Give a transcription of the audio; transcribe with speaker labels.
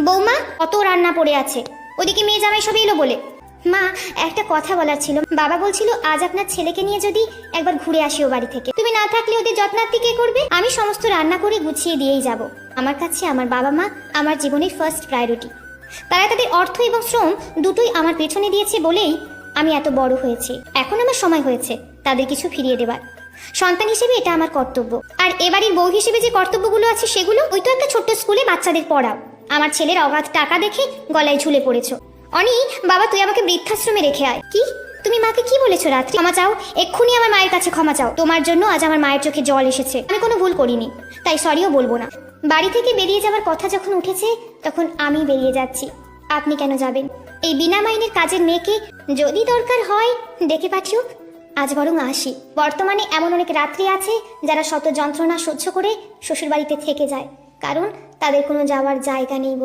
Speaker 1: বৌমা, কত রান্না পড়ে আছে, ওদিকে মেয়ে জামাই সব এলো বলে। মা, একটা কথা বলার ছিল। বাবা বলছিল আজ আপনার ছেলেকে নিয়ে যদি একবার ঘুরে আসি ও বাড়ি থেকে। তুমি না থাকলে ওদের যত্নার্থী কে করবে? আমি সমস্ত রান্না করে গুছিয়ে দিয়েই যাব। আমার কাছে আমার বাবা মা আমার জীবনের ফার্স্ট প্রায়োরিটি। তারা তাদের অর্থ এবং শ্রম দুটোই আমার পেছনে দিয়েছে বলেই আমি এত বড় হয়েছি। এখন আমার সময় হয়েছে তাদের কিছু ফিরিয়ে দেবার। সন্তান হিসেবে এটা আমার কর্তব্য। আর এবাড়ির বউ হিসেবে যে কর্তব্যগুলো আছে সেগুলো, ওই তো একটা ছোট্ট স্কুলে বাচ্চাদের পড়াও। আমার ছেলের অগাধ টাকা দেখে গলায় ঝুলে পড়েছো। অনি, বাবা তুই আমাকে বৃদ্ধাশ্রমে রেখে আয়। কি? তুমি মাকে কি বলেছো রাত্রি? ক্ষমা চাও, এক্ষুনি আমার মায়ের কাছে ক্ষমা চাও। তোমার জন্য আজ আমার মায়ের চোখে জল এসেছে। আমি কোনো ভুল করিনি, তাই সরিও বলবো না। বাড়ি থেকে বেরিয়ে যাওয়ার কথা যখন উঠেছে তখন আমি বেরিয়ে যাচ্ছি। আপনি কেন যাবেন? এই বিনা মাইনের কাজের মেয়েকে যদি দরকার হয় ডেকে পাঠিও। আজ বরং আসি। বর্তমানে এমন অনেক রাত্রি আছে যারা শত যন্ত্রণা সহ্য করে শ্বশুরবাড়িতে থেকে যায়, কারণ তাদের কোনো যাওয়ার জায়গা নেই।